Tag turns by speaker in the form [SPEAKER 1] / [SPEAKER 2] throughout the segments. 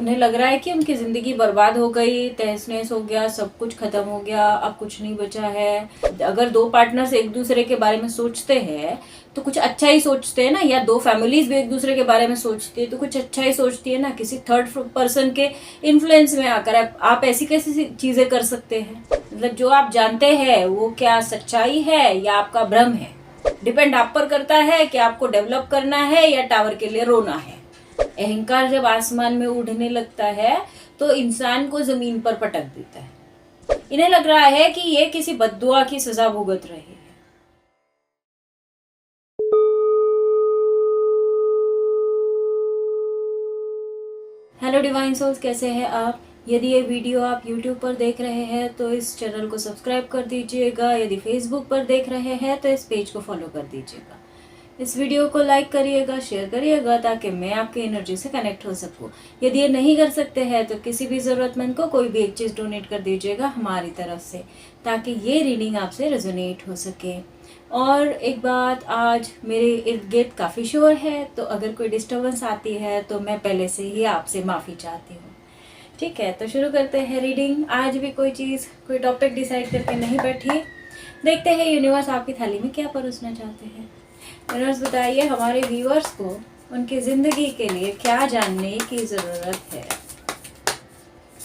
[SPEAKER 1] उन्हें लग रहा है कि उनकी ज़िंदगी बर्बाद हो गई, तहस नहस हो गया, सब कुछ ख़त्म हो गया, अब कुछ नहीं बचा है। अगर दो पार्टनर्स एक दूसरे के बारे में सोचते हैं तो कुछ अच्छा ही सोचते हैं ना, या दो फैमिलीज भी एक दूसरे के बारे में सोचती है तो कुछ अच्छा ही सोचती है ना। किसी थर्ड पर्सन के इन्फ्लुएंस में आकर आप ऐसी कैसी चीज़ें कर सकते हैं? मतलब जो आप जानते हैं वो क्या सच्चाई है या आपका भ्रम है? डिपेंड आप पर करता है कि आपको डेवलप करना है या टावर के लिए रोना है। अहंकार जब आसमान में उड़ने लगता है तो इंसान को जमीन पर पटक देता है। इन्हें लग रहा है कि ये किसी बद्दुआ की सजा भुगत रहे हैं। हेलो डिवाइन सोल्स, कैसे हैं आप? यदि ये वीडियो आप YouTube पर देख रहे हैं तो इस चैनल को सब्सक्राइब कर दीजिएगा। यदि Facebook पर देख रहे हैं तो इस पेज को फॉलो कर दीजिएगा। इस वीडियो को लाइक करिएगा, शेयर करिएगा ताकि मैं आपकी एनर्जी से कनेक्ट हो सकूं। यदि ये नहीं कर सकते हैं तो किसी भी ज़रूरतमंद को कोई भी एक चीज़ डोनेट कर दीजिएगा हमारी तरफ से, ताकि ये रीडिंग आपसे रेजोनेट हो सके। और एक बात, आज मेरे इर्द गिर्द काफ़ी शोर है, तो अगर कोई डिस्टर्बेंस आती है तो मैं पहले से ही आपसे माफ़ी चाहती हूँ। ठीक है, तो शुरू करते हैं रीडिंग। आज भी कोई टॉपिक डिसाइड करके नहीं बैठी। देखते हैं यूनिवर्स आपकी थाली में क्या परोसना चाहते हैं। यूनिवर्स बताइए हमारे व्यूअर्स को उनकी ज़िंदगी के लिए क्या जानने की ज़रूरत है।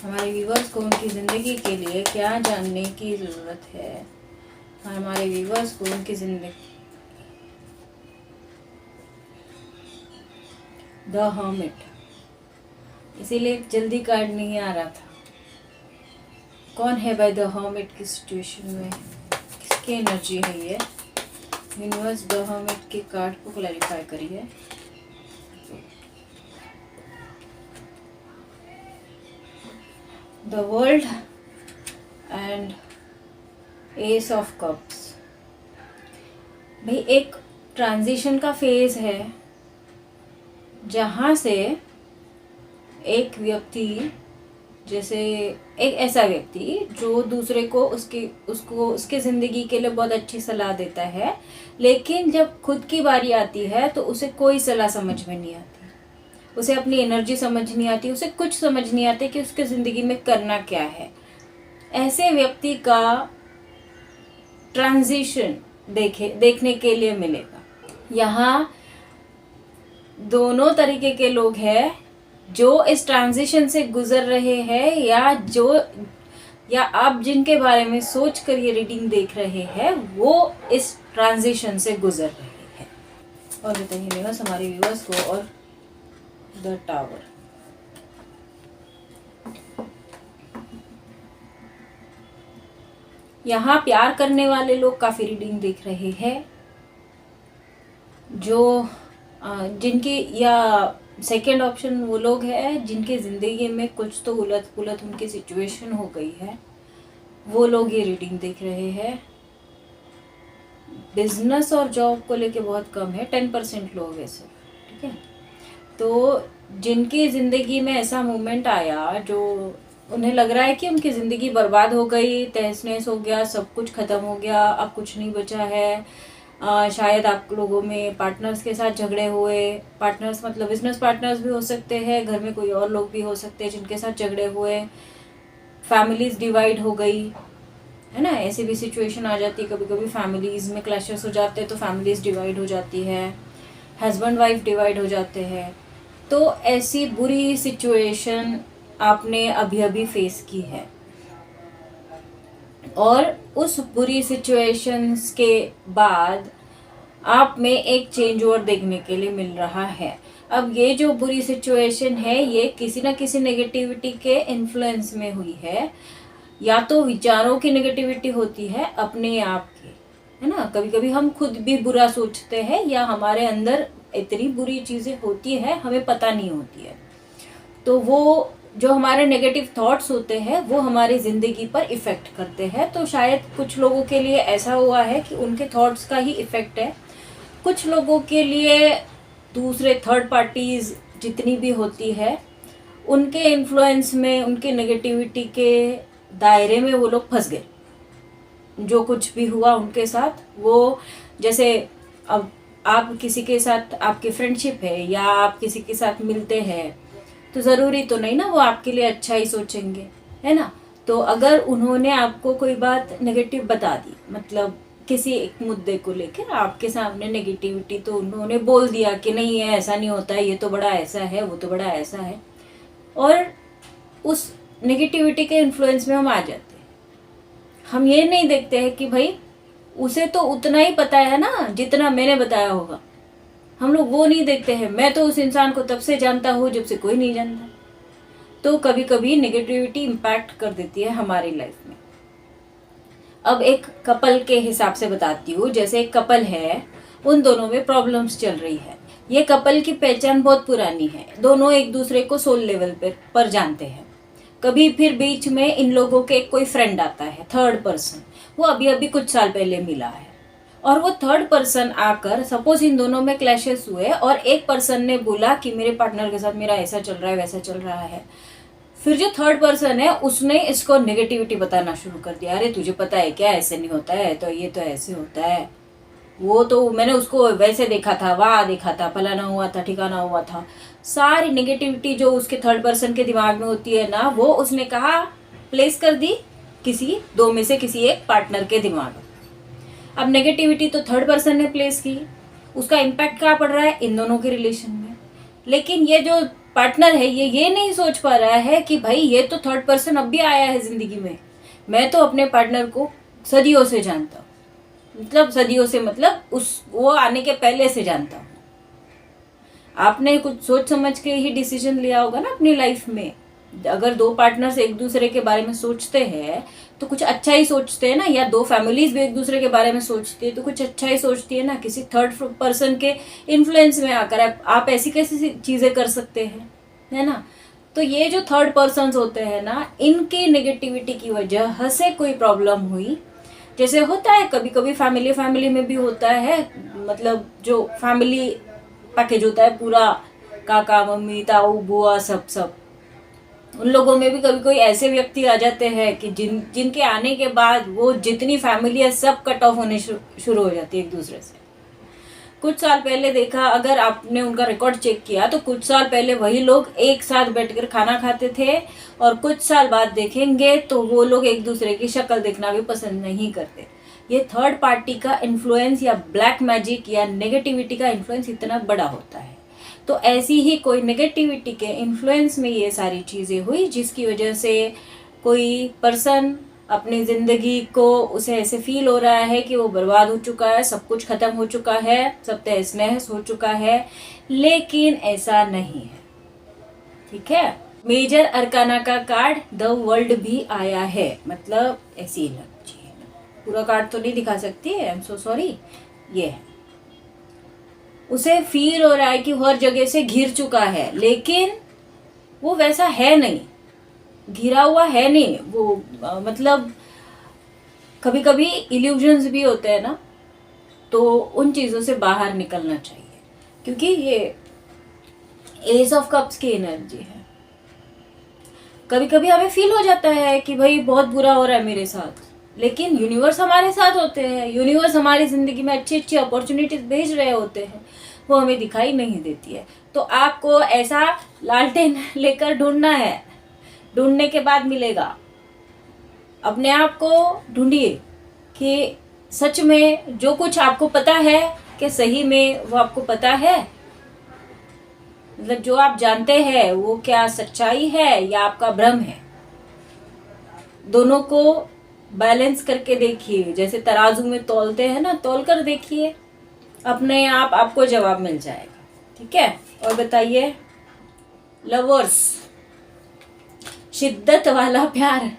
[SPEAKER 1] हमारे व्यूअर्स को उनकी ज़िंदगी के लिए क्या जानने की ज़रूरत है। हमारे व्यूअर्स को उनकी ज़िंदगी। द हर्मिट, इसीलिए जल्दी कार्ड नहीं आ रहा था। कौन है भाई द हर्मिट की सिचुएशन में? किसकी एनर्जी है ये? यूनिवर्स द हर्मिट के कार्ड को क्लैरिफाई करिए। The world and S of cups. भाई एक ट्रांजिशन का फेज है जहाँ से एक व्यक्ति, जैसे एक ऐसा व्यक्ति जो दूसरे को उसके ज़िंदगी के लिए बहुत अच्छी सलाह देता है, लेकिन जब खुद की बारी आती है तो उसे कोई सलाह समझ में नहीं आती, उसे अपनी एनर्जी समझ नहीं आती, उसे कुछ समझ नहीं आती कि उसके ज़िंदगी में करना क्या है। ऐसे व्यक्ति का ट्रांजिशन देखने के लिए मिलेगा। यहाँ दोनों तरीके के लोग हैं, जो इस ट्रांजिशन से गुजर रहे हैं या आप जिनके बारे में सोच कर ये रीडिंग देख रहे हैं वो इस ट्रांजिशन से गुजर रहे हैं। और बताइए व्यूअर्स, हमारे व्यूअर्स को और द टावर। यहाँ प्यार करने वाले लोग काफ़ी रीडिंग देख रहे हैं, जो जिनके, या सेकेंड ऑप्शन वो लोग हैं जिनके ज़िंदगी में कुछ तो उलट पुलट उनकी सिचुएशन हो गई है, वो लोग ये रीडिंग देख रहे हैं। बिजनेस और जॉब को लेके बहुत कम है, 10% लोग हैं सर। ठीक है, तो जिनकी ज़िंदगी में ऐसा मोमेंट आया जो उन्हें लग रहा है कि उनकी ज़िंदगी बर्बाद हो गई, तहस नहस हो गया, सब कुछ ख़त्म हो गया, अब कुछ नहीं बचा है। शायद आप लोगों में पार्टनर्स के साथ झगड़े हुए, पार्टनर्स मतलब बिजनेस पार्टनर्स भी हो सकते हैं, घर में कोई और लोग भी हो सकते हैं जिनके साथ झगड़े हुए, फैमिलीज डिवाइड हो गई है ना। ऐसी भी सिचुएशन आ जाती है, कभी कभी फैमिलीज में क्लैशेस हो जाते हैं तो फैमिलीज डिवाइड हो जाती है, हस्बैंड वाइफ डिवाइड हो जाते हैं। तो ऐसी बुरी सिचुएशन आपने अभी अभी फेस की है, और उस बुरी सिचुएशंस के बाद आप में एक चेंज ओवर देखने के लिए मिल रहा है। अब ये जो बुरी सिचुएशन है ये किसी ना किसी नेगेटिविटी के इन्फ्लुएंस में हुई है, या तो विचारों की नेगेटिविटी होती है अपने आप की, है ना। कभी कभी हम खुद भी बुरा सोचते हैं, या हमारे अंदर इतनी बुरी चीज़ें होती है हमें पता नहीं होती है, तो वो जो हमारे नेगेटिव थॉट्स होते हैं वो हमारी ज़िंदगी पर इफ़ेक्ट करते हैं। तो शायद कुछ लोगों के लिए ऐसा हुआ है कि उनके थॉट्स का ही इफ़ेक्ट है, कुछ लोगों के लिए दूसरे थर्ड पार्टीज़ जितनी भी होती है उनके इन्फ्लुएंस में, उनके नेगेटिविटी के दायरे में वो लोग फंस गए। जो कुछ भी हुआ उनके साथ, वो जैसे अब आप किसी के साथ, आपकी फ्रेंडशिप है या आप किसी के साथ मिलते हैं तो ज़रूरी तो नहीं ना वो आपके लिए अच्छा ही सोचेंगे, है ना। तो अगर उन्होंने आपको कोई बात नेगेटिव बता दी, मतलब किसी एक मुद्दे को लेकर आपके सामने नेगेटिविटी तो उन्होंने बोल दिया कि नहीं है, ऐसा नहीं होता है, ये तो बड़ा ऐसा है, वो तो बड़ा ऐसा है, और उस नेगेटिविटी के इन्फ्लुएंस में हम आ जाते हैं। हम ये नहीं देखते हैं कि भाई उसे तो उतना ही पता है ना जितना मैंने बताया होगा। हम लोग वो नहीं देखते हैं। मैं तो उस इंसान को तब से जानता हूँ जब से कोई नहीं जानता। तो कभी कभी नेगेटिविटी इम्पैक्ट कर देती है हमारी लाइफ में। अब एक कपल के हिसाब से बताती हूँ। जैसे एक कपल है, उन दोनों में प्रॉब्लम्स चल रही है। ये कपल की पहचान बहुत पुरानी है, दोनों एक दूसरे को सोल लेवल पर जानते हैं। कभी फिर बीच में इन लोगों के कोई फ्रेंड आता है, थर्ड पर्सन, वो अभी अभी कुछ साल पहले मिला है, और वो थर्ड पर्सन आकर, सपोज इन दोनों में क्लैशेस हुए और एक पर्सन ने बोला कि मेरे पार्टनर के साथ मेरा ऐसा चल रहा है, वैसा चल रहा है। फिर जो थर्ड पर्सन है उसने इसको नेगेटिविटी बताना शुरू कर दिया। अरे तुझे पता है क्या, ऐसे नहीं होता है, तो ये तो ऐसे होता है, वो तो मैंने उसको वैसे देखा था, वहाँ देखा था, फलाना हुआ था, ठिकाना हुआ था। सारी नेगेटिविटी जो उसके थर्ड पर्सन के दिमाग में होती है ना, वो उसने कहा प्लेस कर दी किसी दो में से किसी एक पार्टनर के दिमाग में। अब नेगेटिविटी तो थर्ड पर्सन ने प्लेस की, उसका इम्पैक्ट क्या पड़ रहा है इन दोनों के रिलेशन में। लेकिन ये जो पार्टनर है ये नहीं सोच पा रहा है कि भाई ये तो थर्ड पर्सन अब भी आया है जिंदगी में। मैं तो अपने पार्टनर को सदियों से जानता हूँ, मतलब सदियों से, मतलब उस वो आने के पहले से जानता हूँ। आपने कुछ सोच समझ के ही डिसीजन लिया होगा ना अपनी लाइफ में। अगर दो पार्टनर्स एक दूसरे के बारे में सोचते हैं तो कुछ अच्छा ही सोचते हैं ना, या दो फैमिलीज भी एक दूसरे के बारे में सोचती है तो कुछ अच्छा ही सोचती है ना। किसी थर्ड पर्सन के इन्फ्लुएंस में आकर आप ऐसी कैसी चीजें कर सकते हैं, है ना। तो ये जो थर्ड पर्सन होते हैं ना, इनकी नेगेटिविटी की वजह से कोई प्रॉब्लम हुई, जैसे होता है कभी कभी फैमिली में भी होता है, मतलब जो फैमिली पैकेज होता है पूरा, काका मम्मी ताऊ बुआ सब सब, उन लोगों में भी कभी कोई ऐसे व्यक्ति आ जाते हैं कि जिनके आने के बाद वो जितनी फैमिली है सब कट ऑफ होने शुरू हो जाती है एक दूसरे से। कुछ साल पहले देखा, अगर आपने उनका रिकॉर्ड चेक किया तो कुछ साल पहले वही लोग एक साथ बैठकर खाना खाते थे, और कुछ साल बाद देखेंगे तो वो लोग एक दूसरे की शक्ल देखना भी पसंद नहीं करते। ये थर्ड पार्टी का इन्फ्लुएंस या ब्लैक मैजिक या नेगेटिविटी का इन्फ्लुएंस इतना बड़ा होता है। तो ऐसी ही कोई नेगेटिविटी के इन्फ्लुएंस में ये सारी चीज़ें हुई, जिसकी वजह से कोई पर्सन अपनी ज़िंदगी को, उसे ऐसे फील हो रहा है कि वो बर्बाद हो चुका है, सब कुछ ख़त्म हो चुका है, सब तहस नहस हो चुका है। लेकिन ऐसा नहीं है, ठीक है। मेजर अरकाना का कार्ड द वर्ल्ड भी आया है, मतलब ऐसी एनर्जी है। पूरा कार्ड तो नहीं दिखा सकती, आई एम सो सॉरी। ये है, उसे फील हो रहा है कि हर जगह से घिर चुका है, लेकिन वो वैसा है नहीं, घिरा हुआ है नहीं वो। मतलब कभी कभी इल्यूजन्स भी होते हैं ना, तो उन चीज़ों से बाहर निकलना चाहिए, क्योंकि ये एस ऑफ कप्स की एनर्जी है। कभी कभी हमें फील हो जाता है कि भाई बहुत बुरा हो रहा है मेरे साथ, लेकिन यूनिवर्स हमारे साथ होते हैं, यूनिवर्स हमारी ज़िंदगी में अच्छी अच्छी अपॉर्चुनिटीज भेज रहे होते हैं, वो हमें दिखाई नहीं देती है। तो आपको ऐसा लालटेन लेकर ढूंढना है, ढूंढने के बाद मिलेगा। अपने आप को ढूंढिए कि सच में जो कुछ आपको पता है कि सही में वो आपको पता है, मतलब जो आप जानते हैं वो क्या सच्चाई है या आपका भ्रम है। दोनों को बैलेंस करके देखिए, जैसे तराजू में तौलते हैं ना, तौल कर देखिए, अपने आप आपको जवाब मिल जाएगा, ठीक है। और बताइए, लवर्स, शिद्दत वाला प्यार,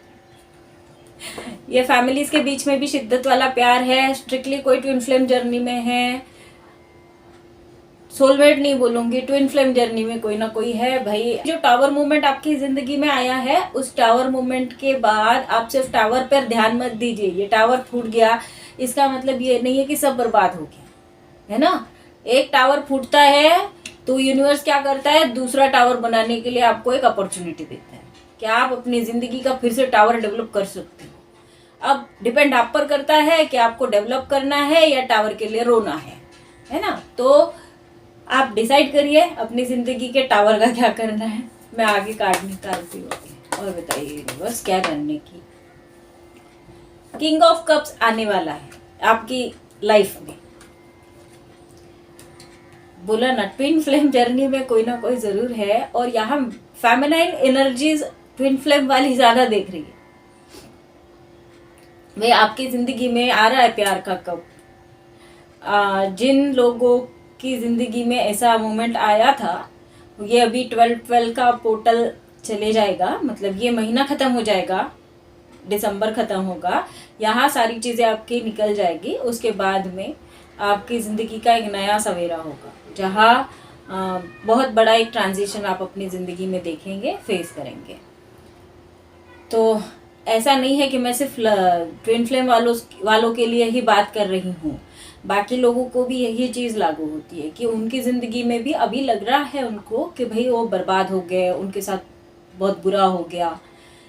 [SPEAKER 1] ये फैमिलीज के बीच में भी शिद्दत वाला प्यार है, स्ट्रिक्टली कोई ट्विन फ्लेम जर्नी में है, सोलमेट नहीं बोलूंगी, ट्विन फ्लेम जर्नी में कोई ना कोई है भाई। जो टावर मूवमेंट आपकी जिंदगी में आया है, उस टावर मूवमेंट के बाद आप सिर्फ टावर पर ध्यान मत दीजिए। ये टावर फूट गया इसका मतलब ये नहीं है कि सब बर्बाद हो गया, है ना। एक टावर फूटता है तो यूनिवर्स क्या करता है, दूसरा टावर बनाने के लिए आपको एक अपॉर्चुनिटी देता है कि आप अपनी जिंदगी का फिर से टावर डेवलप कर सकते हो। अब डिपेंड आप पर करता है कि आपको डेवलप करना है या टावर के लिए रोना है ना। तो आप डिसाइड करिए अपनी जिंदगी के टावर का क्या करना है। मैं आगे कार्ड निकालती हूँ। और बताइए यूनिवर्स क्या जानने की। किंग ऑफ कप्स आने वाला है आपकी लाइफ में। बोला ना, ट्विन फ्लेम जर्नी में कोई ना कोई जरूर है, और यहाँ फेमिनाइन एनर्जीज ट्विन फ्लेम वाली ज्यादा देख रही है। भाई आपकी जिंदगी में आ रहा है प्यार का कप। जिन लोगों की जिंदगी में ऐसा मोमेंट आया था, ये अभी 12 का पोर्टल चले जाएगा, मतलब ये महीना खत्म हो जाएगा, दिसंबर खत्म होगा, यहाँ सारी चीजें आपकी निकल जाएगी। उसके बाद में आपकी जिंदगी का एक नया सवेरा होगा, जहाँ बहुत बड़ा एक ट्रांजिशन आप अपनी जिंदगी में देखेंगे, फेस करेंगे। तो ऐसा नहीं है कि मैं सिर्फ ट्विन फ्लेम वालों के लिए ही बात कर रही हूँ, बाकी लोगों को भी यही चीज़ लागू होती है कि उनकी ज़िंदगी में भी अभी लग रहा है उनको कि भाई वो बर्बाद हो गए, उनके साथ बहुत बुरा हो गया,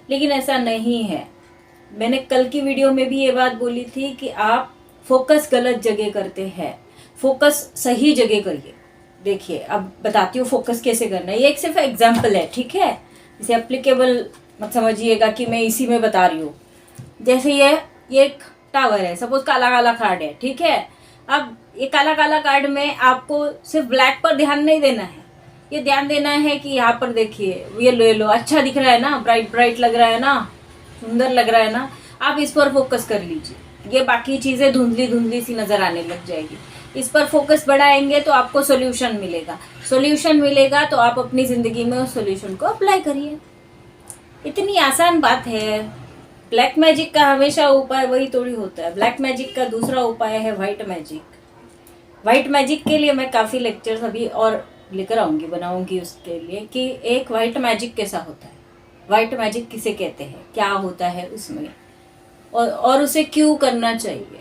[SPEAKER 1] लेकिन ऐसा नहीं है। मैंने कल की वीडियो में भी ये बात बोली थी कि आप फोकस गलत जगह करते हैं, फोकस सही जगह करिए। देखिए अब बताती हूँ फोकस कैसे करना है। ये एक सिर्फ एग्जाम्पल है, ठीक है, इसे एप्लीकेबल मत समझिएगा कि मैं इसी में बता रही हूँ। जैसे ये एक टावर है, सपोज काला काला कार्ड है, ठीक है। अब ये काला काला कार्ड में आपको सिर्फ ब्लैक पर ध्यान नहीं देना है, ये ध्यान देना है कि यहाँ पर देखिए ये ले लो, अच्छा दिख रहा है ना, ब्राइट ब्राइट लग रहा है ना, सुंदर लग रहा है ना, आप इस पर फोकस कर लीजिए। ये बाकी चीज़ें धुंधली धुंधली सी नज़र आने लग जाएगी। इस पर फोकस बढ़ाएंगे तो आपको सोल्यूशन मिलेगा, सोल्यूशन मिलेगा तो आप अपनी ज़िंदगी में उस सोल्यूशन को अप्लाई करिए। इतनी आसान बात है। ब्लैक मैजिक का हमेशा उपाय वही थोड़ी होता है। ब्लैक मैजिक का दूसरा उपाय है वाइट मैजिक। वाइट मैजिक के लिए मैं काफ़ी लेक्चर्स अभी और लेकर आऊँगी, बनाऊँगी उसके लिए कि एक वाइट मैजिक कैसा होता है, वाइट मैजिक किसे कहते हैं, क्या होता है उसमें, और उसे क्यों करना चाहिए।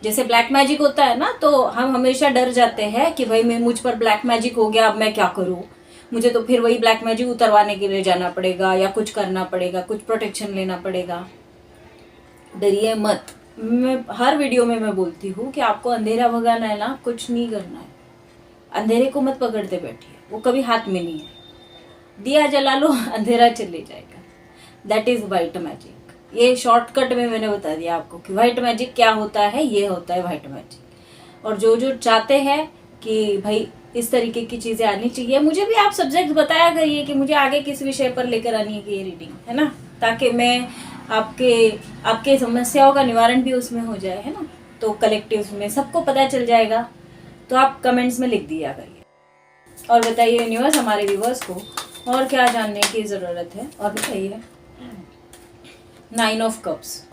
[SPEAKER 1] जैसे ब्लैक मैजिक होता है ना, तो हम हमेशा डर जाते हैं कि भाई मैं मुझ पर ब्लैक मैजिक हो गया, अब मैं क्या करूँ, मुझे तो फिर वही ब्लैक मैजिक उतरवाने के लिए जाना पड़ेगा या कुछ करना पड़ेगा, कुछ प्रोटेक्शन लेना पड़ेगा। डरिए मत। मैं हर वीडियो में मैं बोलती हूँ कि आपको अंधेरा भगाना है ना, कुछ नहीं करना है। अंधेरे को मत पकड़ते बैठिए, वो कभी हाथ में नहीं है। दिया जला लो, अंधेरा चले जाएगा। That is white magic. ये शॉर्टकट में मैंने बता दिया आपको कि वाइट मैजिक क्या होता है, ये होता है वाइट मैजिक। और जो जो चाहते हैं कि भाई इस तरीके की चीज़ें आनी चाहिए, मुझे भी आप सब्जेक्ट बताया करिए कि मुझे आगे किस विषय पर लेकर आनी है ये रीडिंग, है ना, ताकि मैं आपके समस्याओं का निवारण भी उसमें हो जाए, है ना। तो कलेक्टिव में सबको पता चल जाएगा। तो आप कमेंट्स में लिख दिया करिए और बताइए यूनिवर्स हमारे व्यूवर्स को और क्या जानने की ज़रूरत है। और बताइए 9 ऑफ कप्स,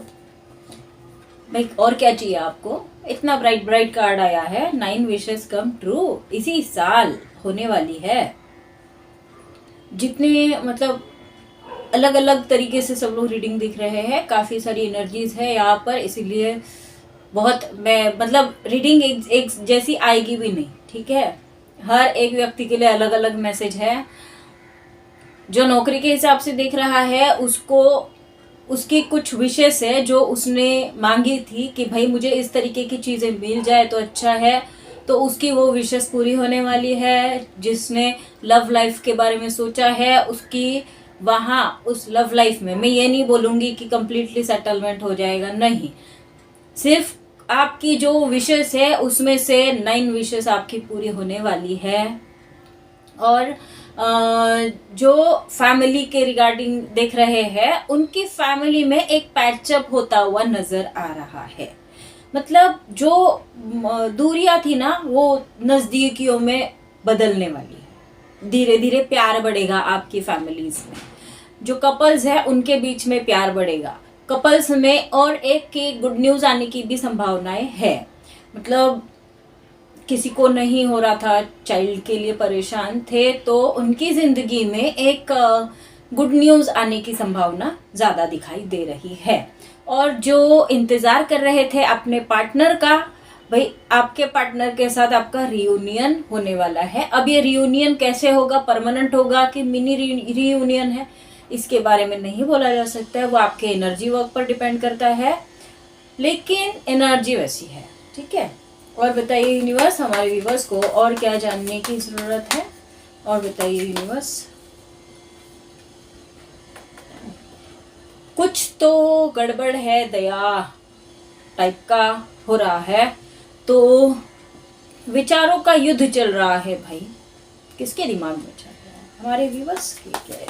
[SPEAKER 1] भाई और क्या चाहिए आपको। इतना ब्राइट ब्राइट कार्ड आया है, 9 विशेस कम ट्रू इसी साल होने वाली है। जितने मतलब अलग अलग तरीके से सब लोग रीडिंग दिख रहे हैं, काफ़ी सारी एनर्जीज है यहाँ पर, इसीलिए बहुत मैं मतलब रीडिंग एक जैसी आएगी भी नहीं, ठीक है। हर एक व्यक्ति के लिए अलग अलग मैसेज है। जो नौकरी के हिसाब से देख रहा है उसको उसकी कुछ विशेष है जो उसने मांगी थी कि भाई मुझे इस तरीके की चीज़ें मिल जाए तो अच्छा है, तो उसकी वो विशेष पूरी होने वाली है। जिसने लव लाइफ के बारे में सोचा है उसकी वहाँ उस लव लाइफ में, मैं ये नहीं बोलूँगी कि कंप्लीटली सेटलमेंट हो जाएगा, नहीं, सिर्फ आपकी जो विशेष है उसमें से 9 विशेष आपकी पूरी होने वाली है। और जो फैमिली के रिगार्डिंग देख रहे हैं उनकी फैमिली में एक पैचअप होता हुआ नजर आ रहा है। मतलब जो दूरियां थी ना वो नजदीकियों में बदलने वाली है। धीरे धीरे प्यार बढ़ेगा आपकी फैमिलीज में। जो कपल्स है उनके बीच में प्यार बढ़ेगा कपल्स में। और एक की गुड न्यूज आने की भी संभावनाएं है। मतलब किसी को नहीं हो रहा था, चाइल्ड के लिए परेशान थे, तो उनकी जिंदगी में एक गुड न्यूज आने की संभावना ज्यादा दिखाई दे रही है। और जो इंतजार कर रहे थे अपने पार्टनर का, भाई आपके पार्टनर के साथ आपका रियूनियन होने वाला है। अब ये रियूनियन कैसे होगा, परमानेंट होगा कि मिनी रियूनियन है, इसके बारे में नहीं बोला जा सकता है, वो आपके एनर्जी वर्क पर डिपेंड करता है, लेकिन एनर्जी वैसी है, ठीक है। और बताइए यूनिवर्स हमारे व्यूवर्स को और क्या जानने की ज़रूरत है। और बताइए यूनिवर्स कुछ तो गड़बड़ है, दया टाइप का हो रहा है। तो विचारों का युद्ध चल रहा है भाई। किसके दिमाग में चल रहा है? हमारे व्यूअर्स के। क्या है?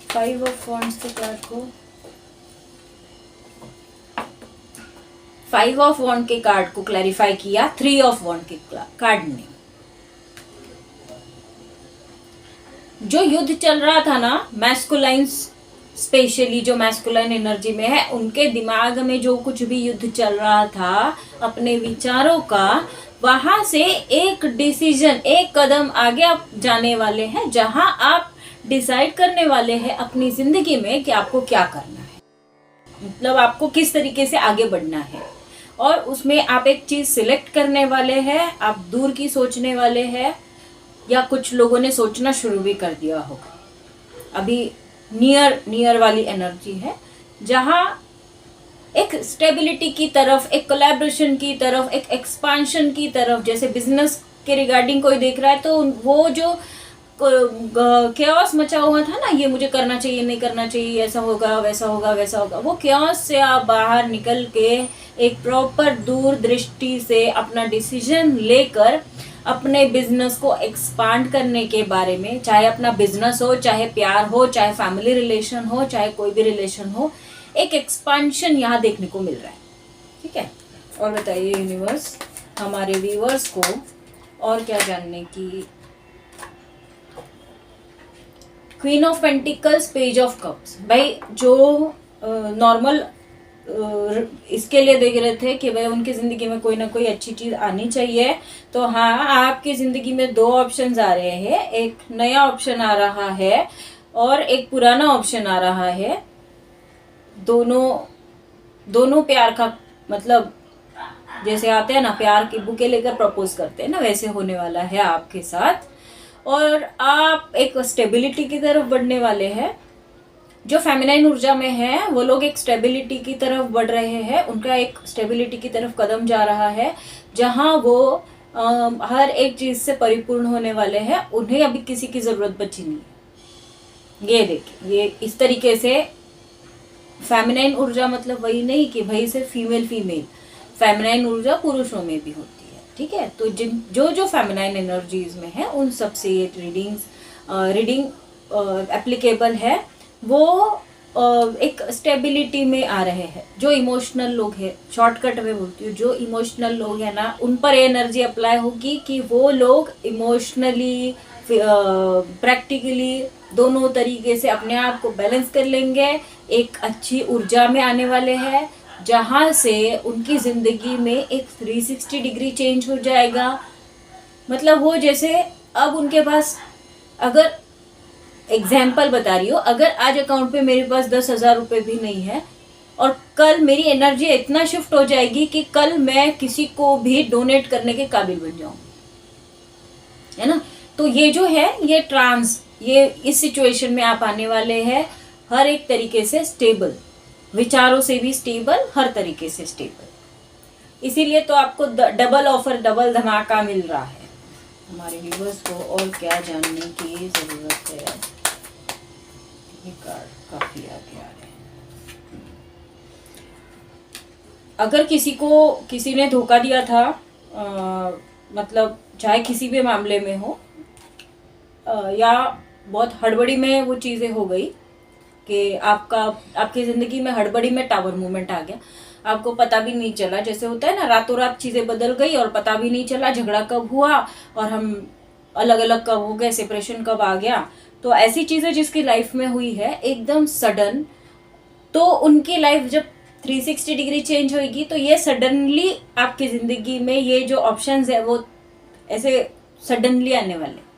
[SPEAKER 1] 5 ऑफ वॉन्ड्स के कार्ड को, 5 ऑफ वॉन्ड के कार्ड को क्लैरिफाई किया 3 ऑफ वॉन्ड के कार्ड ने। जो युद्ध चल रहा था ना, मैस्कुलाइंस, स्पेशली जो मैस्कुलाइन एनर्जी में है, उनके दिमाग में जो कुछ भी युद्ध चल रहा था अपने विचारों का, वहां से एक डिसीजन, एक कदम आगे आप जाने वाले हैं, जहां आप डिसाइड करने वाले हैं अपनी जिंदगी में कि आपको क्या करना है, मतलब आपको किस तरीके से आगे बढ़ना है। और उसमें आप एक चीज सिलेक्ट करने वाले हैं, आप दूर की सोचने वाले हैं, या कुछ लोगों ने सोचना शुरू भी कर दिया होगा। अभी नियर वाली एनर्जी है, जहां एक स्टेबिलिटी की तरफ, एक कोलैबोरेशन की तरफ, एक एक्सपांशन की तरफ, जैसे बिजनेस के रिगार्डिंग कोई देख रहा है तो वो जो केओस मचा हुआ था ना, ये मुझे करना चाहिए, नहीं करना चाहिए, ऐसा होगा, वैसा होगा, वैसा होगा, वो केओस से आप बाहर निकल के एक प्रॉपर दूरदृष्टि से अपना डिसीजन लेकर अपने बिजनेस को एक्सपांड करने के बारे में, चाहे अपना बिजनेस हो, चाहे प्यार हो, चाहे फैमिली रिलेशन हो, चाहे कोई भी रिलेशन हो, एक एक्सपांशन यहाँ देखने को मिल रहा है। ठीक है, और बताइए यूनिवर्स हमारे व्यूअर्स को और क्या जानने की। Queen of pentacles, page of cups. भाई जो नॉर्मल इसके लिए देख रहे थे कि भाई उनकी जिंदगी में कोई ना कोई अच्छी चीज आनी चाहिए, तो हाँ, आपकी जिंदगी में 2 ऑप्शंस आ रहे हैं। एक नया ऑप्शन आ रहा है और एक पुराना ऑप्शन आ रहा है। दोनों प्यार का, मतलब जैसे आते हैं ना, प्यार की बुके लेकर प्रपोज करते हैं ना, वैसे होने वाला है आपके साथ। और आप एक स्टेबिलिटी की तरफ बढ़ने वाले हैं। जो फेमिनाइन ऊर्जा में है वो लोग एक स्टेबिलिटी की तरफ बढ़ रहे हैं, उनका एक स्टेबिलिटी की तरफ कदम जा रहा है, जहां वो हर एक चीज से परिपूर्ण होने वाले हैं। उन्हें अभी किसी की जरूरत बची नहीं है। ये देखिए, ये इस तरीके से फेमिनाइन ऊर्जा मतलब वही नहीं कि भाई सिर्फ फीमेल, फेमिनाइन ऊर्जा पुरुषों में भी होती है। ठीक है, तो जो फेमिनाइन एनर्जीज में है उन सब से ये रीडिंग एप्लीकेबल है। वो एक स्टेबिलिटी में आ रहे हैं। जो इमोशनल लोग हैं, शॉर्टकट में बोलती हूँ, जो इमोशनल लोग हैं ना, उन पर एनर्जी अप्लाई होगी कि वो लोग इमोशनली, प्रैक्टिकली, दोनों तरीके से अपने आप को बैलेंस कर लेंगे, एक अच्छी ऊर्जा में आने वाले हैं, जहां से उनकी जिंदगी में एक 360 डिग्री चेंज हो जाएगा। मतलब वो जैसे अब उनके पास, अगर एग्जाम्पल बता रही हो, अगर आज अकाउंट पे मेरे पास 10,000 रुपये भी नहीं है, और कल मेरी एनर्जी इतना शिफ्ट हो जाएगी कि कल मैं किसी को भी डोनेट करने के काबिल बन जाऊंगी, है ना। तो ये जो है, ये इस सिचुएशन में आप आने वाले हैं, हर एक तरीके से स्टेबल, विचारों से भी स्टेबल, हर तरीके से स्टेबल। इसीलिए तो आपको डबल ऑफर, डबल धमाका मिल रहा है। हमारे व्यूअर्स को और क्या जानने की जरूरत है? ये कार्ड काफी आगे आ रहे हैं। अगर किसी ने धोखा दिया था, मतलब चाहे किसी भी मामले में हो, या बहुत हड़बड़ी में वो चीजें हो गई कि आपकी जिंदगी में हड़बड़ी में टावर मूवमेंट आ गया, आपको पता भी नहीं चला। जैसे होता है ना, रातों रात चीजें बदल गई और पता भी नहीं चला, झगड़ा कब हुआ और हम अलग अलग कब हो गए, सेपरेशन कब आ गया। तो ऐसी चीजें जिसकी लाइफ में हुई है एकदम सडन, तो उनकी लाइफ जब 360 डिग्री चेंज होगी, तो ये सडनली आपकी जिंदगी में ये जो ऑप्शंस है वो ऐसे सडनली आने वाले।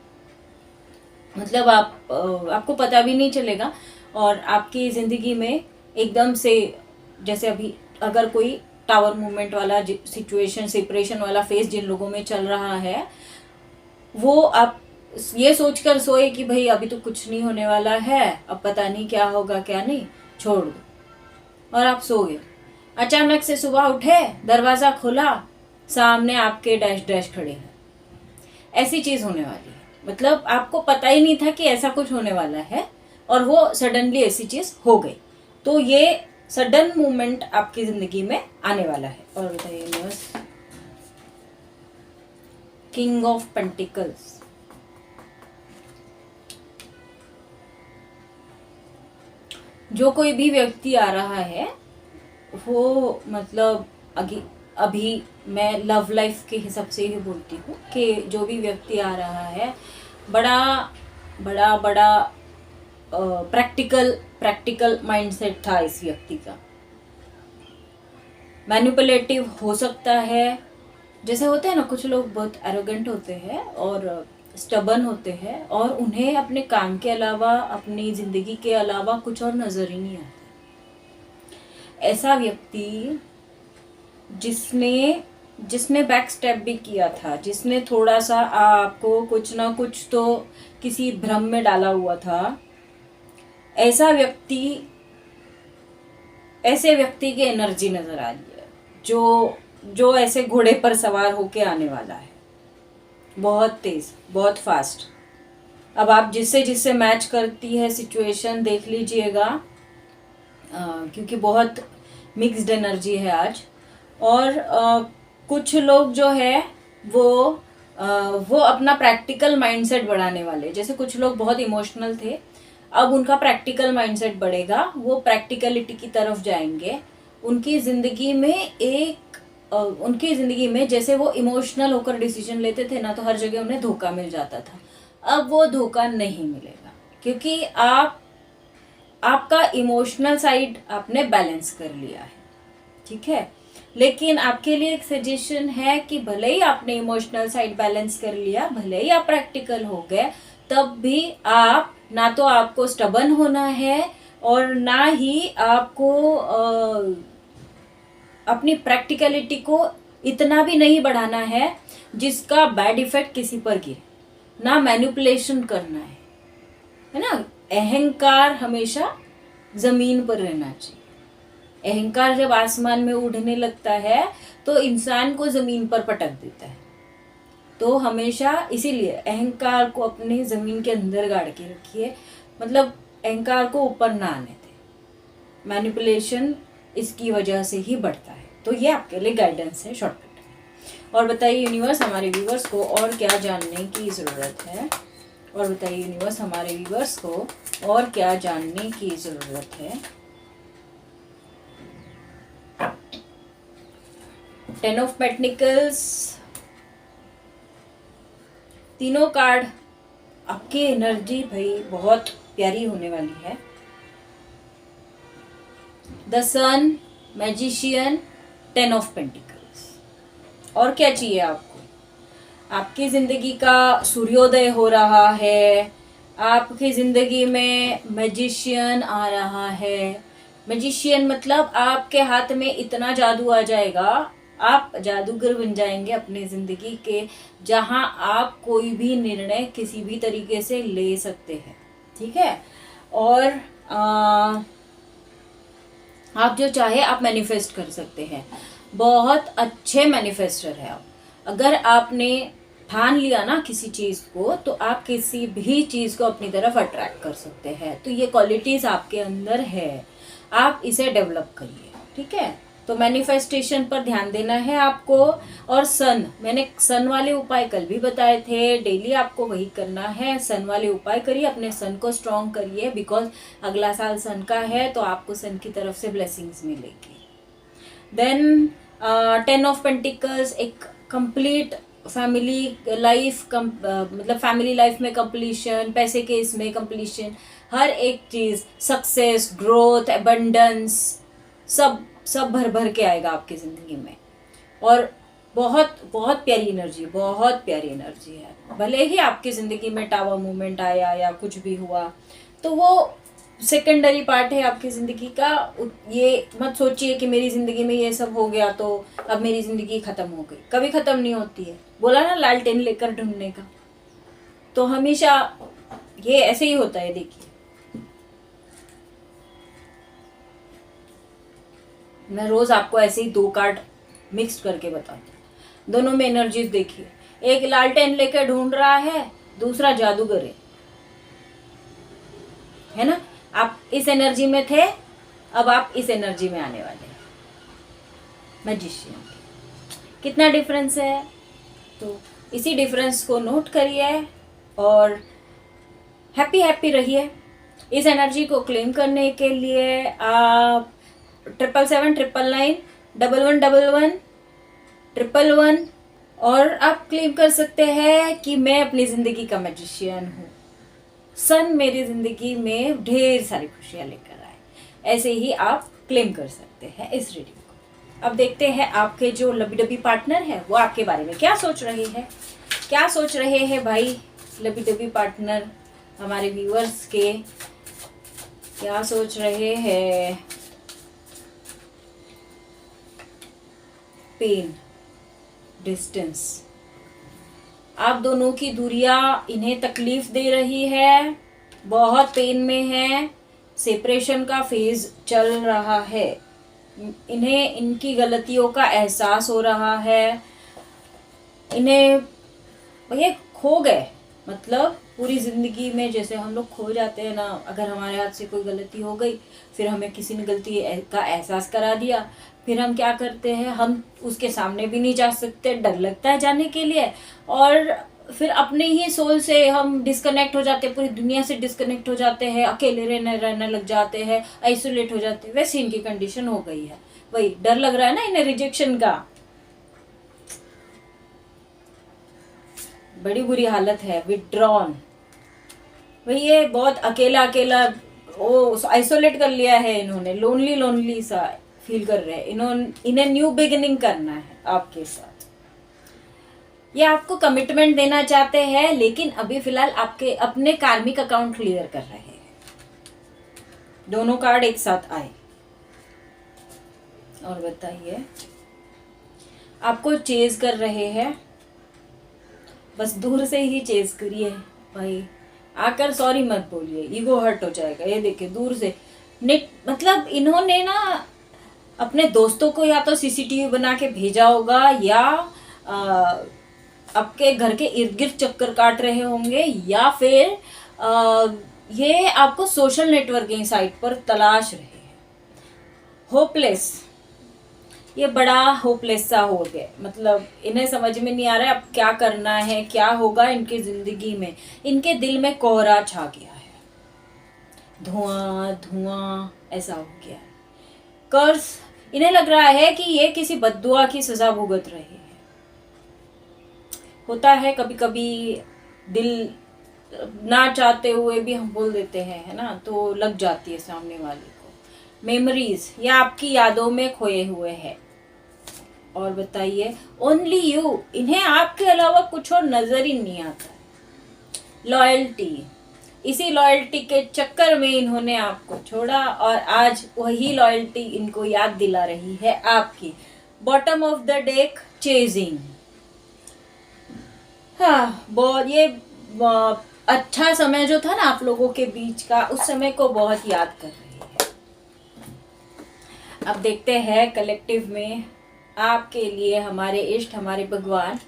[SPEAKER 1] मतलब आपको पता भी नहीं चलेगा, और आपकी जिंदगी में एकदम से, जैसे अभी अगर कोई टावर मूवमेंट वाला सिचुएशन, सेपरेशन वाला फेज जिन लोगों में चल रहा है, वो आप ये सोचकर सोए कि भाई अभी तो कुछ नहीं होने वाला है, अब पता नहीं क्या होगा क्या नहीं, छोड़ दो, और आप सो गए। अचानक से सुबह उठे, दरवाजा खोला, सामने आपके डैश खड़े हैं। ऐसी चीज होने वाली है। मतलब आपको पता ही नहीं था कि ऐसा कुछ होने वाला है, और वो सडनली ऐसी चीज हो गई। तो ये सडन मूवमेंट आपकी जिंदगी में आने वाला है। और बताइए यूनिवर्स। किंग ऑफ पेंटिकल्स, जो कोई भी व्यक्ति आ रहा है वो मतलब अभी मैं लव लाइफ के हिसाब से ही बोलती हूँ कि जो भी व्यक्ति आ रहा है बड़ा बड़ा बड़ा प्रैक्टिकल माइंडसेट था इस व्यक्ति का। मैनिपुलेटिव हो सकता है, जैसे होते हैं ना कुछ लोग बहुत एरोगेंट होते हैं और स्टबन होते हैं और उन्हें अपने काम के अलावा अपनी जिंदगी के अलावा कुछ और नजर ही नहीं आता। ऐसा व्यक्ति जिसने बैक स्टेप भी किया था, जिसने थोड़ा सा आपको कुछ ना कुछ तो किसी भ्रम में डाला हुआ था, ऐसे व्यक्ति की एनर्जी नजर आ रही है जो ऐसे घोड़े पर सवार होके आने वाला है, बहुत तेज, बहुत फास्ट। अब आप जिससे मैच करती है सिचुएशन देख लीजिएगा, क्योंकि बहुत मिक्स्ड एनर्जी है आज। और कुछ लोग जो है वो अपना प्रैक्टिकल माइंडसेट बढ़ाने वाले, जैसे कुछ लोग बहुत इमोशनल थे, अब उनका प्रैक्टिकल माइंडसेट बढ़ेगा, वो प्रैक्टिकलिटी की तरफ जाएंगे। उनकी जिंदगी में जैसे वो इमोशनल होकर डिसीजन लेते थे ना, तो हर जगह उन्हें धोखा मिल जाता था। अब वो धोखा नहीं मिलेगा, क्योंकि आपका इमोशनल साइड आपने बैलेंस कर लिया है, ठीक है। लेकिन आपके लिए एक सजेशन है कि भले ही आपने इमोशनल साइड बैलेंस कर लिया, भले ही आप प्रैक्टिकल हो गए, तब भी आप ना तो आपको स्टबन होना है और ना ही आपको अपनी प्रैक्टिकलिटी को इतना भी नहीं बढ़ाना है जिसका बैड इफेक्ट किसी पर गिरे, ना मैनिपुलेशन करना है ना। अहंकार हमेशा जमीन पर रहना चाहिए। अहंकार जब आसमान में उड़ने लगता है तो इंसान को जमीन पर पटक देता है। तो हमेशा इसीलिए अहंकार को अपने जमीन के अंदर गाड़ के रखिए, मतलब अहंकार को ऊपर ना आने दे। मैनिपुलेशन इसकी वजह से ही बढ़ता है। तो ये आपके लिए गाइडेंस है, शॉर्टकट। और बताइए यूनिवर्स, हमारे व्यूवर्स को और क्या जानने की ज़रूरत है। और बताइए यूनिवर्स, हमारे व्यूवर्स को और क्या जानने की ज़रूरत है। 10 ऑफ पेंटिकल्स, तीनों कार्ड, आपकी एनर्जी भाई बहुत प्यारी होने वाली है। The sun, magician, 10 of pentacles. और क्या चाहिए आपको? आपकी जिंदगी का सूर्योदय हो रहा है, आपकी जिंदगी में मैजिशियन आ रहा है। मैजिशियन मतलब आपके हाथ में इतना जादू आ जाएगा, आप जादूगर बन जाएंगे अपनी जिंदगी के, जहां आप कोई भी निर्णय किसी भी तरीके से ले सकते हैं, ठीक है। और आप जो चाहे आप मैनिफेस्ट कर सकते हैं। बहुत अच्छे मैनिफेस्टर है आप। अगर आपने ठान लिया ना किसी चीज को, तो आप किसी भी चीज को अपनी तरफ अट्रैक्ट कर सकते हैं। तो ये क्वालिटीज आपके अंदर है, आप इसे डेवलप करिए, ठीक है। तो मैनिफेस्टेशन पर ध्यान देना है आपको। और सन, मैंने सन वाले उपाय कल भी बताए थे, डेली आपको वही करना है। सन वाले उपाय करिए, अपने सन को स्ट्रॉन्ग करिए, बिकॉज अगला साल सन का है, तो आपको सन की तरफ से ब्लेसिंग्स मिलेगी। देन 10 ऑफ पेंटिकल्स, एक कंप्लीट फैमिली लाइफ, मतलब फैमिली लाइफ में कंप्लीशन, पैसे के इसमें कंप्लीशन, हर एक चीज, सक्सेस, ग्रोथ, एबंडेंस, सब भर भर के आएगा आपकी जिंदगी में। और बहुत बहुत प्यारी एनर्जी, बहुत प्यारी एनर्जी है। भले ही आपकी जिंदगी में टावर मूवमेंट आया या कुछ भी हुआ, तो वो सेकेंडरी पार्ट है आपकी जिंदगी का। ये मत सोचिए कि मेरी जिंदगी में ये सब हो गया तो अब मेरी जिंदगी खत्म हो गई। कभी खत्म नहीं होती है। बोला ना लालटेन लेकर ढूंढने का, तो हमेशा ये ऐसे ही होता है। देखिए, मैं रोज आपको ऐसे ही 2 कार्ड मिक्स करके बताती हूँ। दोनों में एनर्जीज देखिए, एक लालटेन लेकर ढूंढ रहा है, दूसरा जादूगर है। है ना। आप इस एनर्जी में थे, अब आप इस एनर्जी में आने वाले हैं मैजिशियन। कितना डिफरेंस है, तो इसी डिफरेंस को नोट करिए और हैप्पी हैप्पी रहिए। इस एनर्जी को क्लेम करने के लिए आप 77799111111 और आप क्लेम कर सकते हैं कि मैं अपनी जिंदगी का मैजिशियन हूँ। सन मेरी जिंदगी में ढेर सारी खुशियां लेकर आए। ऐसे ही आप क्लेम कर सकते हैं इस रीडिंग को। अब देखते हैं आपके जो लबी डबी पार्टनर है वो आपके बारे में क्या सोच रहे हैं। क्या सोच रहे हैं भाई लबी डबी पार्टनर हमारे व्यूअर्स के, क्या सोच रहे हैं। पेन, डिस्टेंस, आप दोनों की दूरियां इन्हें तकलीफ दे रही है, बहुत पेन में है, सेपरेशन का फेज चल रहा है, इन्हें इनकी गलतियों का एहसास हो रहा है, इन्हें ये खो गए। मतलब पूरी ज़िंदगी में जैसे हम लोग खो जाते हैं ना, अगर हमारे हाथ से कोई गलती हो गई, फिर हमें किसी ने गलती का एहसास करा दिया, फिर हम क्या करते हैं, हम उसके सामने भी नहीं जा सकते, डर लगता है जाने के लिए, और फिर अपने ही सोल से हम डिस्कनेक्ट हो जाते हैं, पूरी दुनिया से डिस्कनेक्ट हो जाते हैं, अकेले रहने लग जाते हैं, आइसोलेट हो जाते हैं। वैसे इनकी कंडीशन हो गई है, वही डर लग रहा है ना इन्हें रिजेक्शन का, बड़ी बुरी हालत है, विड्रॉन। वही ये बहुत अकेला अकेला वो आइसोलेट कर लिया है इन्होंने, लोनली लोनली सा फील कर रहे हैं। इन्हें न्यू बिगिनिंग करना है आपके साथ। ये आपको कमिटमेंट देना चाहते हैं, लेकिन अभी फिलहाल आपके अपने कार्मिक अकाउंट क्लियर कर रहे हैं। दोनों कार्ड एक साथ आए। और बताइए, आपको चेज कर रहे हैं, बस दूर से ही चेज करिए भाई, आकर सॉरी मत बोलिए, ईगो हर्ट हो जाएगा। ये देखिए दूर से मतलब इन्होंने ना अपने दोस्तों को या तो सीसीटीवी बना के भेजा होगा, या आपके घर के इर्द गिर्द चक्कर काट रहे होंगे, या फिर ये आपको सोशल नेटवर्किंग साइट पर तलाश रहे हैं। होपलेस, ये बड़ा होपलेस सा हो गया, मतलब इन्हें समझ में नहीं आ रहा है अब क्या करना है, क्या होगा इनकी जिंदगी में। इनके दिल में कोहरा छा गया है, धुआं धुआं ऐसा हो गया है। कर्ज, इन्हें लग रहा है कि ये किसी बद्दुआ की सजा भुगत रहे हैं। होता है कभी कभी, दिल ना चाहते हुए भी हम बोल देते हैं, है ना, तो लग जाती है सामने वाले को। मेमोरीज, ये आपकी यादों में खोए हुए हैं। और बताइए, ओनली यू, इन्हें आपके अलावा कुछ और नजर ही नहीं आता है। लॉयल्टी, इसी लॉयल्टी के चक्कर में इन्होंने आपको छोड़ा, और आज वही लॉयल्टी इनको याद दिला रही है आपकी। Bottom of the deck, chasing. हाँ, बहुत ये अच्छा समय जो था ना आप लोगों के बीच का, उस समय को बहुत याद कर रही है। अब देखते हैं कलेक्टिव में आपके लिए हमारे इष्ट, हमारे भगवान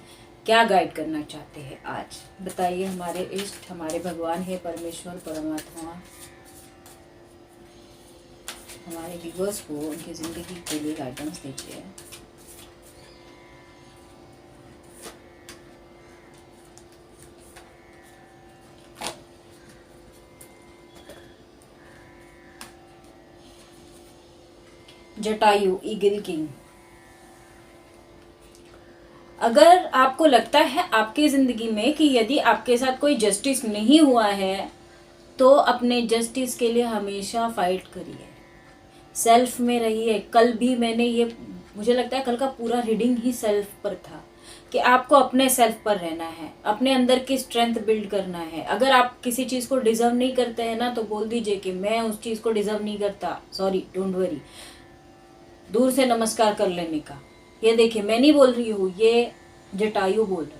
[SPEAKER 1] क्या गाइड करना चाहते हैं आज। बताइए हमारे इष्ट, हमारे भगवान है परमेश्वर परमात्मा, हमारे व्यूअर्स को उनकी जिंदगी के लिए गाइडेंस दीजिए। Jatayu, eagle king. अगर आपको लगता है आपकी जिंदगी में कि यदि आपके साथ कोई जस्टिस नहीं हुआ है, तो अपने जस्टिस के लिए हमेशा फाइट करिए, सेल्फ में रहिए। कल भी मैंने ये, मुझे लगता है कल का पूरा रीडिंग ही सेल्फ पर था, कि आपको अपने सेल्फ पर रहना है, अपने अंदर की स्ट्रेंथ बिल्ड करना है। अगर आप किसी चीज़ को डिजर्व नहीं करते हैं ना, तो बोल दीजिए कि मैं उस चीज़ को डिजर्व नहीं करता, सॉरी, डोंट वरी। दूर से नमस्कार कर लेने का। ये देखिए, मैं नहीं बोल रही हूँ, ये जटायु बोल रहा है।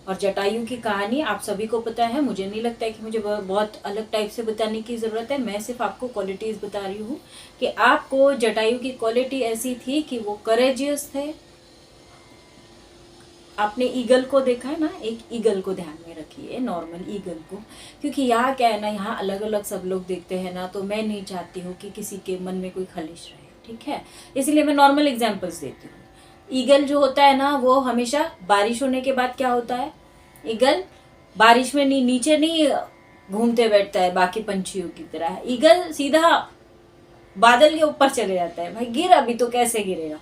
[SPEAKER 1] और जटायु की कहानी आप सभी को पता है, मुझे नहीं लगता है कि मुझे बहुत अलग टाइप से बताने की ज़रूरत है। मैं सिर्फ आपको क्वालिटीज़ बता रही हूँ कि आपको जटायु की क्वालिटी ऐसी थी कि वो करेजियस थे, आपने ईगल को देखा है ना, एक ईगल को ध्यान में रखिए, नॉर्मल ईगल को, क्योंकि यहाँ क्या है ना, यहाँ अलग अलग सब लोग देखते हैं ना, तो मैं नहीं चाहती हूँ कि किसी के मन में कोई खलिश रहे, ठीक है, इसलिए मैं नॉर्मल एग्जाम्पल्स देती हूँ। ईगल जो होता है ना, वो हमेशा बारिश होने के बाद क्या होता है, ईगल बारिश में नीचे नहीं घूमते बैठता है बाकी पंछियों की तरह, ईगल सीधा बादल के ऊपर चले जाता है। भाई गिर अभी तो कैसे गिरेगा।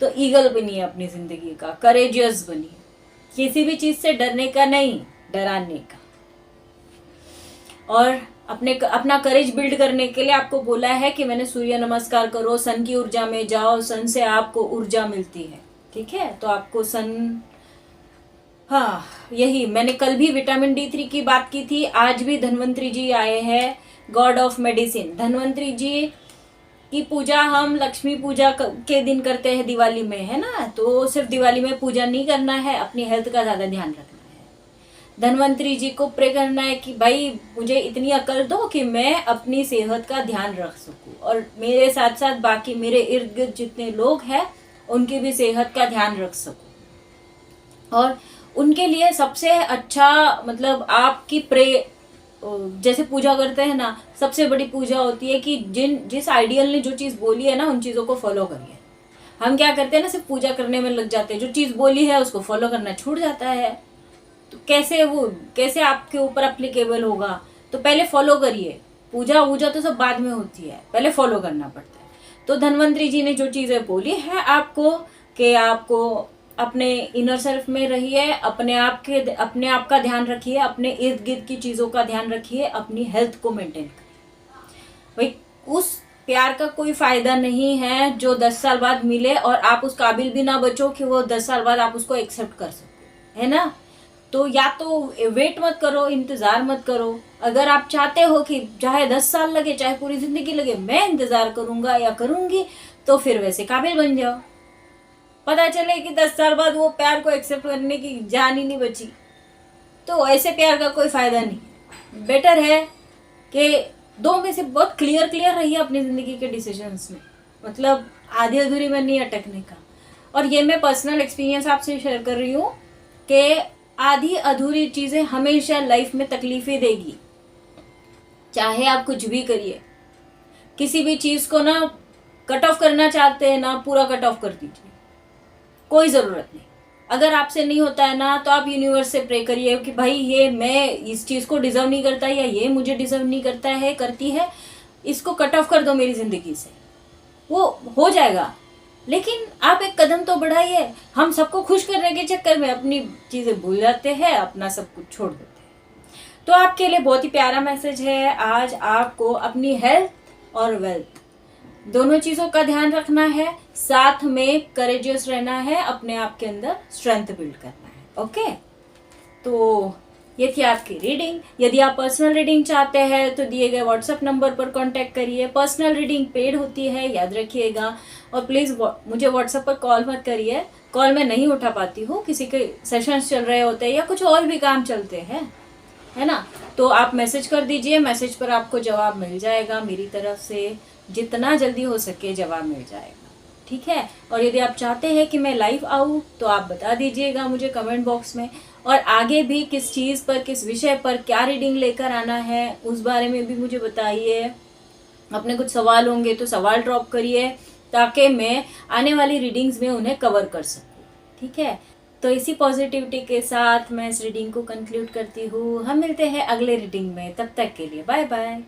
[SPEAKER 1] तो ईगल बनिए अपनी जिंदगी का, करेजियस बनिए, किसी भी चीज से डरने का नहीं, डराने का। और अपना करेज बिल्ड करने के लिए आपको बोला है कि मैंने सूर्य नमस्कार करो, सन की ऊर्जा में जाओ, सन से आपको ऊर्जा मिलती है, ठीक है। तो आपको सन, हाँ यही मैंने कल भी विटामिन D3 की बात की थी, आज भी धन्वंतरी जी आए हैं, गॉड ऑफ मेडिसिन। धन्वंतरी जी की पूजा हम लक्ष्मी पूजा के दिन करते हैं दिवाली में, है ना। तो सिर्फ दिवाली में पूजा नहीं करना है, अपनी हेल्थ का ज्यादा ध्यान रखना है। धन्वंतरी जी को प्रे करना है कि भाई मुझे इतनी अकल दो कि मैं अपनी सेहत का ध्यान रख सकूं, और मेरे साथ साथ बाकी मेरे इर्द गिर्द जितने लोग हैं उनकी भी सेहत का ध्यान रख सकूं। और उनके लिए सबसे अच्छा मतलब आपकी जैसे पूजा करते हैं ना, सबसे बड़ी पूजा होती है कि जिस आइडियल ने जो चीज बोली है ना, उन चीजों को फॉलो करिए। हम क्या करते हैं ना, सिर्फ पूजा करने में लग जाते हैं, जो चीज बोली है उसको फॉलो करना छूट जाता है। तो कैसे आपके ऊपर अप्लीकेबल होगा। तो पहले फॉलो करिए, पूजा तो सब बाद में होती है, पहले फॉलो करना पड़ता है। तो धन्वंतरी जी ने जो चीजें बोली है आपको कि आपको अपने इनर सेल्फ में रहिए, अपने आप का ध्यान रखिए, अपने इर्द गिर्द की चीजों का ध्यान रखिए, अपनी हेल्थ को मेंटेन करिए। भाई उस प्यार का कोई फायदा नहीं है जो 10 साल बाद मिले और आप उस काबिल भी ना बचो कि वो 10 साल बाद आप उसको एक्सेप्ट कर सको, है ना। तो या तो वेट मत करो, इंतजार मत करो। अगर आप चाहते हो कि चाहे 10 साल लगे चाहे पूरी जिंदगी लगे, मैं इंतजार करूंगा या करूंगी, तो फिर वैसे काबिल बन जाओ। पता चले कि 10 साल बाद वो प्यार को एक्सेप्ट करने की जान ही नहीं बची, तो ऐसे प्यार का कोई फायदा नहीं। बेटर है कि दो में से बहुत क्लियर रहिए अपनी जिंदगी के डिसीजंस में, मतलब आधी अधूरी में नहीं अटकने का। और ये मैं पर्सनल एक्सपीरियंस आपसे शेयर कर रही हूँ कि आधी अधूरी चीजें हमेशा लाइफ में तकलीफें देगी, चाहे आप कुछ भी करिए। किसी भी चीज को ना कट ऑफ करना चाहते हैं ना, पूरा कट ऑफ कर दीजिए, कोई जरूरत नहीं। अगर आपसे नहीं होता है ना, तो आप यूनिवर्स से प्रे करिए कि भाई ये मैं इस चीज को डिजर्व नहीं करता, या ये मुझे डिजर्व नहीं करता है, करती है, इसको कट ऑफ कर दो मेरी जिंदगी से। वो हो जाएगा, लेकिन आप एक कदम तो बढ़ाइए। हम सबको खुश करने के चक्कर में अपनी चीजें भूल जाते हैं, अपना सब कुछ छोड़ देते हैं। तो आपके लिए बहुत ही प्यारा मैसेज है आज, आपको अपनी हेल्थ और वेल्थ दोनों चीजों का ध्यान रखना है, साथ में करेजियस रहना है, अपने आप के अंदर स्ट्रेंथ बिल्ड करना है। ओके, तो ये थी आपकी रीडिंग। यदि आप पर्सनल रीडिंग चाहते हैं तो दिए गए व्हाट्सएप नंबर पर कांटेक्ट करिए। पर्सनल रीडिंग पेड होती है, याद रखिएगा। और प्लीज मुझे व्हाट्सएप पर कॉल मत करिए, कॉल मैं नहीं उठा पाती हूँ, किसी के सेशंस चल रहे होते हैं या कुछ और भी काम चलते हैं, है ना। तो आप मैसेज कर दीजिए, मैसेज पर आपको जवाब मिल जाएगा, मेरी तरफ से जितना जल्दी हो सके जवाब मिल जाएगा, ठीक है। और यदि आप चाहते हैं कि मैं लाइव आऊँ तो आप बता दीजिएगा मुझे कमेंट बॉक्स में, और आगे भी किस चीज़ पर, किस विषय पर क्या रीडिंग लेकर आना है उस बारे में भी मुझे बताइए। अपने कुछ सवाल होंगे तो सवाल ड्रॉप करिए, ताकि मैं आने वाली रीडिंग्स में उन्हें कवर कर सकूँ, ठीक है। तो इसी पॉजिटिविटी के साथ मैं इस रीडिंग को कंक्लूड करती हूँ। हम मिलते हैं अगले रीडिंग में, तब तक के लिए बाय बाय।